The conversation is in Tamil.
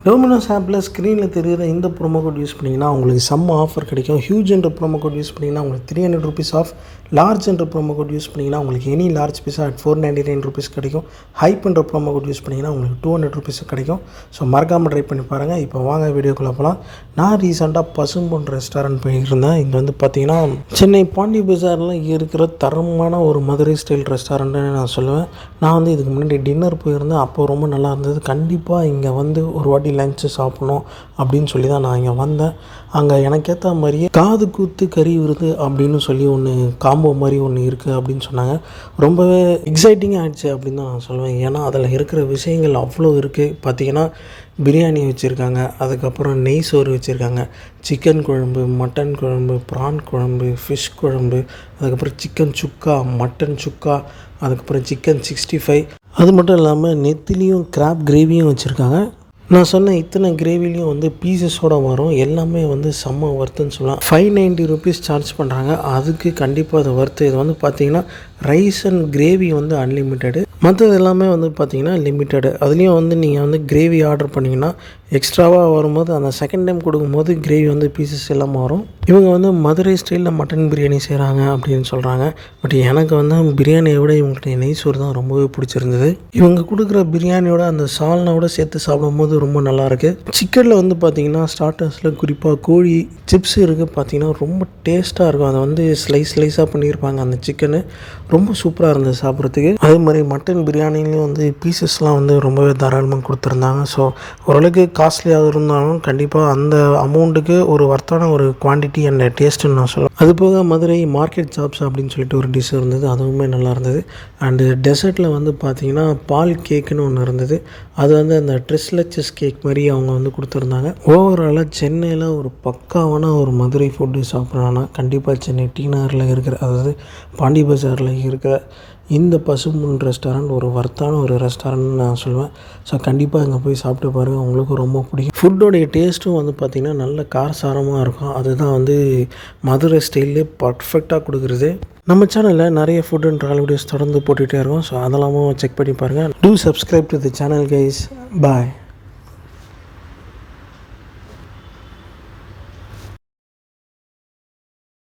டோமினோஸ் ஆப்பில் ஸ்க்ரீனில் தெரிகிற இந்த ப்ரோமோ கோட் யூஸ் பண்ணிங்கன்னா உங்களுக்கு செம்ம ஆஃபர் கிடைக்கும். ஹியூஜ் என்ற ப்ரோமோ கோட் யூஸ் பண்ணிங்கன்னா உங்களுக்கு ₹300 ஆஃப். லார்ஜ் என்ற ப்ரோமோ கோட் யூஸ் பண்ணிங்கன்னா உங்களுக்கு எனி லார்ஜ் பீஸாக அட் ₹499 கிடைக்கும். ஹைப் என்ற ப்ரோமோ கோட் யூஸ் பண்ணிங்கன்னா உங்களுக்கு ₹200 கிடைக்கும். ஸோ மறக்காமல் ட்ரை பண்ணி பாருங்கள். இப்போ வாங்க வீடியோக்குள்ளே போகலாம். நான் ரீசெண்டாக பசும்பொன் ரெஸ்டாரண்ட் போயிருந்தேன். இங்கே வந்து பார்த்தீங்கன்னா சென்னை பாண்டி பஜாரில் இருக்கிற தரமான ஒரு மதுரை ஸ்டைல் ரெஸ்டாரண்ட்டுன்னு நான் சொல்லுவேன். நான் வந்து இதுக்கு முன்னாடி டின்னர் போயிருந்தேன். அப்போ ரொம்ப நல்லா இருந்தது. கண்டிப்பாக இங்கே வந்து ஒரு வாட்டி லஞ்சு சாப்பிடணும் அப்படின்னு சொல்லி தான் நான் இங்கே வந்தேன். அங்கே எனக்கு ஏற்ற மாதிரியே காது கூத்து கறி விருது அப்படின்னு சொல்லி ஒன்று காம்போ மாதிரி ஒன்று இருக்குது அப்படின்னு சொன்னாங்க. ரொம்பவே எக்ஸைட்டிங்காக ஆகிடுச்சு அப்படின்னு தான் நான் சொல்லுவேன். ஏன்னா அதில் இருக்கிற விஷயங்கள் அவ்வளோ இருக்குது. பார்த்திங்கன்னா பிரியாணி வச்சுருக்காங்க, அதுக்கப்புறம் நெய் சோறு வச்சுருக்காங்க, சிக்கன் குழம்பு, மட்டன் குழம்பு, ப்ரான் குழம்பு, ஃபிஷ் குழம்பு, அதுக்கப்புறம் சிக்கன் சுக்கா, மட்டன் சுக்கா, அதுக்கப்புறம் சிக்கன் 65. அது மட்டும் இல்லாமல் நெத்திலியும் கிராப் கிரேவியும் வச்சுருக்காங்க. நான் சொன்ன இத்தனை கிரேவிலையும் வந்து பீசஸோடு வரும். எல்லாமே வந்து செம்ம ஒர்த்துன்னு சொல்லலாம். ₹590 சார்ஜ் பண்ணுறாங்க. அதுக்கு கண்டிப்பாக அது ஒர்த்து. இது வந்து பார்த்திங்கன்னா ரைஸ் அண்ட் கிரேவி வந்து அன்லிமிட்டெடு, மற்றது எல்லாமே வந்து பார்த்திங்கன்னா லிமிட்டெடு. அதுலேயும் வந்து நீங்கள் வந்து கிரேவி ஆர்டர் பண்ணிங்கன்னா எக்ஸ்ட்ராவாக வரும்போது அந்த செகண்ட் டைம் கொடுக்கும்போது கிரேவி வந்து பீசஸ் எல்லாம் வரும். இவங்க வந்து மதுரை ஸ்டைலில் மட்டன் பிரியாணி செய்கிறாங்க அப்படின்னு சொல்கிறாங்க. பட் எனக்கு வந்து பிரியாணியை விட இவங்களுடைய நெய் சோறு தான் ரொம்பவே பிடிச்சிருந்தது. இவங்க கொடுக்குற பிரியாணியோட அந்த சால்னாவோட சேர்த்து சாப்பிடும்போது ரொம்ப நல்லாயிருக்கு. சிக்கனில் வந்து பார்த்திங்கன்னா ஸ்டார்டர்ஸில் குறிப்பாக கோழி சிப்ஸ் இருக்குது. பார்த்திங்கன்னா ரொம்ப டேஸ்ட்டாக இருக்கும். அதை வந்து ஸ்லைஸாக பண்ணியிருப்பாங்க. அந்த சிக்கனு ரொம்ப சூப்பராக இருந்தது சாப்பிட்றதுக்கு. அதே மாதிரி மட்டன் பிரியாணிலையும் வந்து பீசஸ்லாம் வந்து ரொம்பவே தாராளமாக கொடுத்துருந்தாங்க. ஸோ ஓரளவுக்கு காஸ்ட்லியாக இருந்தாலும் கண்டிப்பாக அந்த அமௌண்ட்டுக்கு ஒரு ஒர்த்தான ஒரு குவான்டிட்டி அண்ட் டேஸ்ட்டுன்னு நான் சொல்லுவேன். அது போக மதுரை மார்க்கெட் சாப்ஸ் அப்படின்னு சொல்லிட்டு ஒரு டிஷ் இருந்தது. அதுவுமே நல்லா இருந்தது. அண்டு டெசர்ட்டில் வந்து பார்த்திங்கன்னா பால் கேக்குன்னு ஒன்று இருந்தது. அது வந்து அந்த ட்ரிஸ்லெச்சஸ் கேக் மாதிரி அவங்க வந்து கொடுத்துருந்தாங்க. ஓவராலாக சென்னையில் ஒரு பக்காவான ஒரு மதுரை ஃபுட்டு சாப்பிட்றாங்கன்னா கண்டிப்பாக சென்னை டி நகரில் இருக்கிற, அதாவது பாண்டி பஜாரில் இருக்கிற இந்த பசும்பொன் ரெஸ்டாரண்ட் ஒரு வர்த்தான ஒரு ரெஸ்டாரண்ட்னு நான் சொல்லுவேன். ஸோ கண்டிப்பாக இங்கே போய் சாப்பிட்டு பாருங்கள், உங்களுக்கு ரொம்ப பிடிக்கும். ஃபுட்டோடைய டேஸ்ட்டும் வந்து பார்த்திங்கன்னா நல்ல காரசாரமாக இருக்கும். அதுதான் வந்து மதுரை ஸ்டைல்லே பர்ஃபெக்டாக கொடுக்குறது. நம்ம சேனலில் நிறைய ஃபுட் அண்ட் ட்ராவல் வீடியோஸ் தொடர்ந்து போட்டுகிட்டே இருக்கோம். ஸோ அதெல்லாமும் செக் பண்ணி பாருங்கள். Two subscribe to the channel guys. Bye.